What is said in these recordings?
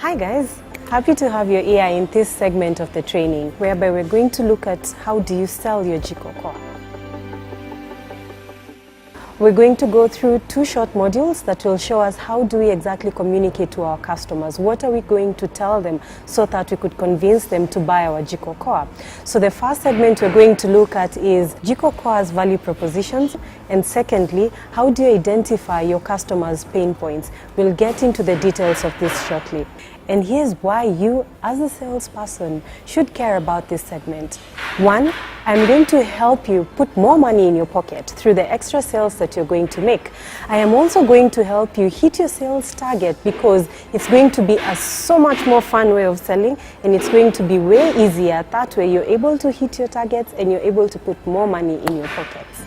Hi guys, happy to have your ear in this segment of the training, whereby we're going to look at how do you sell your Jikokoa. We're going to go through 2 short modules that will show us how do we exactly communicate to our customers. What are we going to tell them so that we could convince them to buy our Jikokoa. So the first segment we're going to look at is Jikokoa's value propositions, and secondly, how do you identify your customers' pain points. We'll get into the details of this shortly. And here's why you, as a salesperson, should care about this segment. 1, I'm going to help you put more money in your pocket through the extra sales that you're going to make. I am also going to help you hit your sales target because it's going to be a so much more fun way of selling, and it's going to be way easier. That way you're able to hit your targets and you're able to put more money in your pockets.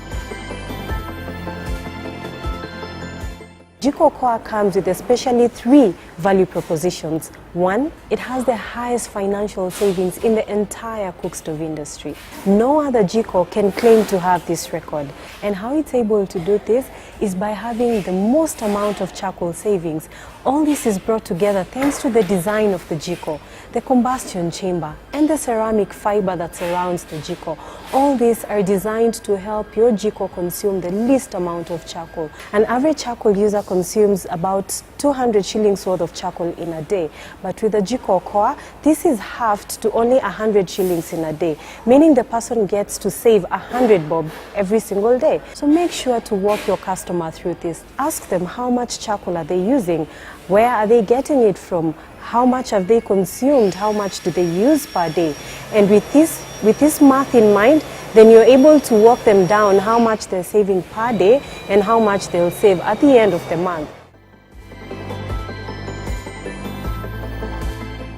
Jikokoa comes with especially 3 value propositions. 1, it has the highest financial savings in the entire cook stove industry. No other Jiko can claim to have this record. And how it's able to do this is by having the most amount of charcoal savings. All this is brought together thanks to the design of the Jiko, the combustion chamber, and the ceramic fiber that surrounds the Jiko. All these are designed to help your Jiko consume the least amount of charcoal. An average charcoal user consumes about 200 shillings worth of charcoal in a day. But with the Jikokoa, this is halved to only 100 shillings in a day, meaning the person gets to save 100 bob every single day. So make sure to walk your customer through this. Ask them how much charcoal are they using, where are they getting it from, how much have they consumed, how much do they use per day. And with this math in mind, then you're able to walk them down how much they're saving per day and how much they'll save at the end of the month.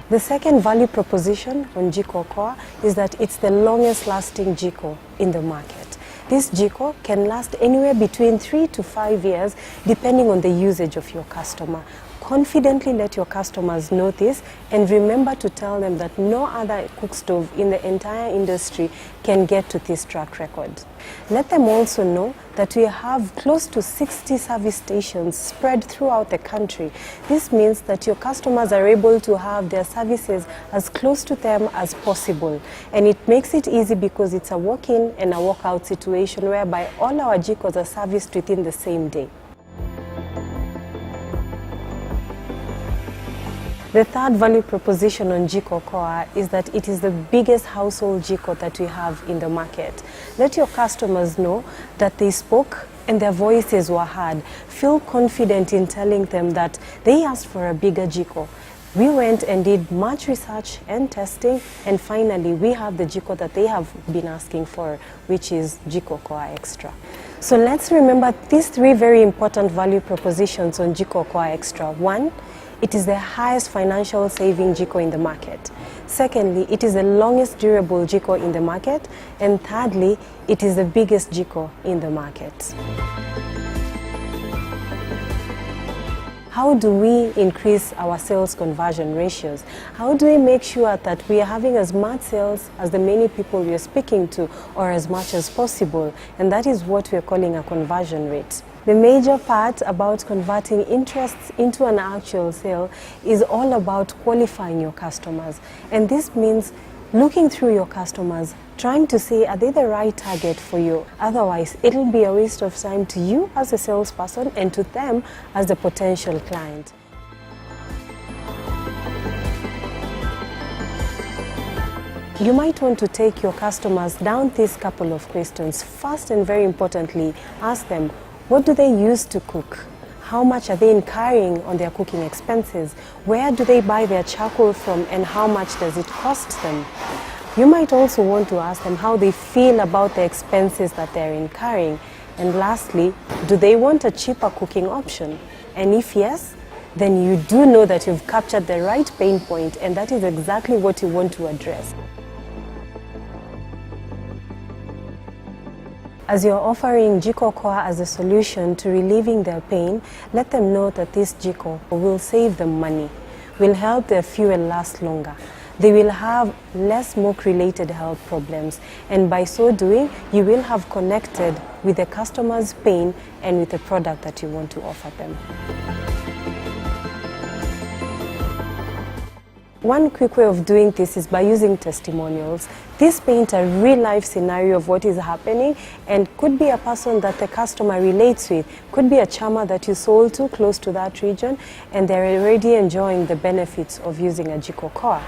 The second value proposition on Jikokoa is that it's the longest lasting Jiko in the market. This Jiko can last anywhere between 3 to 5 years depending on the usage of your customer. Confidently let your customers know this, and remember to tell them that no other cook stove in the entire industry can get to this track record. Let them also know that we have close to 60 service stations spread throughout the country. This means that your customers are able to have their services as close to them as possible. And it makes it easy because it's a walk-in and a walk-out situation whereby all our Jikos are serviced within the same day. The third value proposition on Jikokoa is that it is the biggest household Jiko that we have in the market. Let your customers know that they spoke and their voices were heard. Feel confident in telling them that they asked for a bigger Jiko. We went and did much research and testing, and finally we have the Jiko that they have been asking for, which is Jikokoa Extra. So let's remember these 3 very important value propositions on Jikokoa Extra. 1, it is the highest financial saving Jiko in the market. Secondly, it is the longest durable Jiko in the market. And thirdly, it is the biggest Jiko in the market. How do we increase our sales conversion ratios? How do we make sure that we are having as much sales as the many people we are speaking to, or as much as possible? And that is what we are calling a conversion rate. The major part about converting interests into an actual sale is all about qualifying your customers. And this means looking through your customers, trying to say, are they the right target for you? Otherwise, it'll be a waste of time to you as a salesperson and to them as the potential client. You might want to take your customers down these couple of questions. First, and very importantly, ask them, what do they use to cook? How much are they incurring on their cooking expenses? Where do they buy their charcoal from, and how much does it cost them? You might also want to ask them how they feel about the expenses that they're incurring. And lastly, do they want a cheaper cooking option? And if yes, then you do know that you've captured the right pain point, and that is exactly what you want to address. As you're offering Jikokoa as a solution to relieving their pain, let them know that this Jiko will save them money, will help their fuel last longer. They will have less smoke-related health problems, and by so doing, you will have connected with the customer's pain and with the product that you want to offer them. One quick way of doing this is by using testimonials. This paints a real-life scenario of what is happening and could be a person that the customer relates with, could be a charmer that you sold to close to that region, and they're already enjoying the benefits of using a Jikokoa.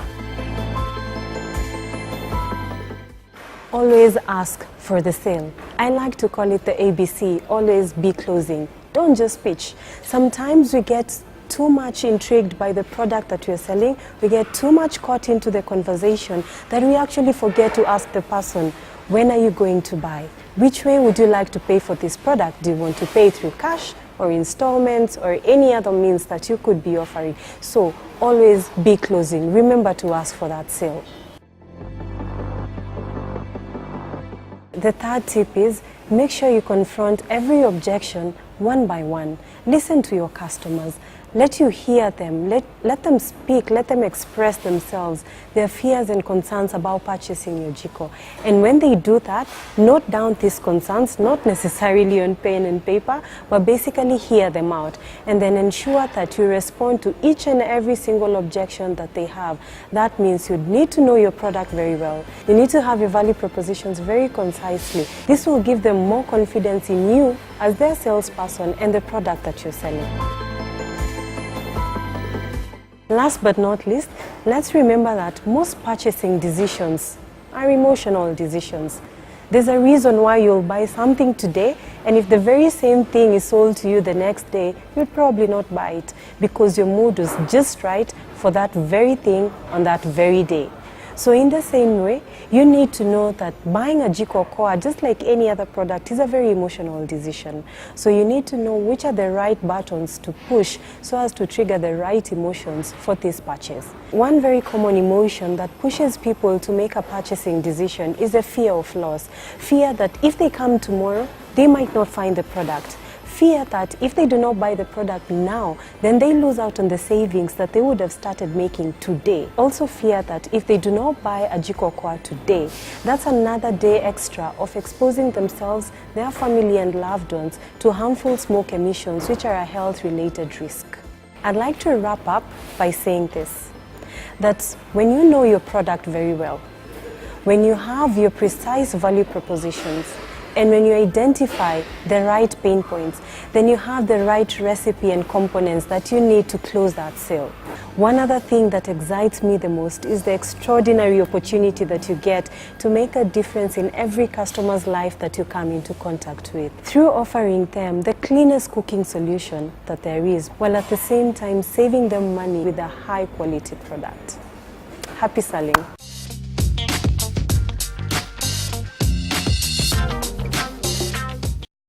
Always ask for the sale. I like to call it the ABC, always be closing. Don't just pitch. Sometimes we get too much intrigued by the product that we're selling, we get too much caught into the conversation that we actually forget to ask the person, when are you going to buy? Which way would you like to pay for this product? Do you want to pay through cash or installments or any other means that you could be offering? So always be closing. Remember to ask for that sale. The third tip is make sure you confront every objection one by one. Listen to your customers. Let you hear them. Let them speak. Let them express themselves, their fears and concerns about purchasing your Jiko. And when they do that, note down these concerns, not necessarily on pen and paper, but basically hear them out. And then ensure that you respond to each and every single objection that they have. That means you need to know your product very well. You need to have your value propositions very concisely. This will give them more confidence in you as their salesperson and the product that you're selling. Last but not least, let's remember that most purchasing decisions are emotional decisions. There's a reason why you'll buy something today, and if the very same thing is sold to you the next day, you'll probably not buy it because your mood was just right for that very thing on that very day. So in the same way, you need to know that buying a Jikokoa, just like any other product, is a very emotional decision. So you need to know which are the right buttons to push so as to trigger the right emotions for this purchase. One very common emotion that pushes people to make a purchasing decision is the fear of loss. Fear that if they come tomorrow, they might not find the product. Fear that if they do not buy the product now, then they lose out on the savings that they would have started making today. Also fear that if they do not buy a Jikokoa today, that's another day extra of exposing themselves, their family and loved ones to harmful smoke emissions, which are a health-related risk. I'd like to wrap up by saying this, that when you know your product very well, when you have your precise value propositions, and when you identify the right pain points, then you have the right recipe and components that you need to close that sale. One other thing that excites me the most is the extraordinary opportunity that you get to make a difference in every customer's life that you come into contact with, through offering them the cleanest cooking solution that there is, while at the same time saving them money with a high quality product. Happy selling!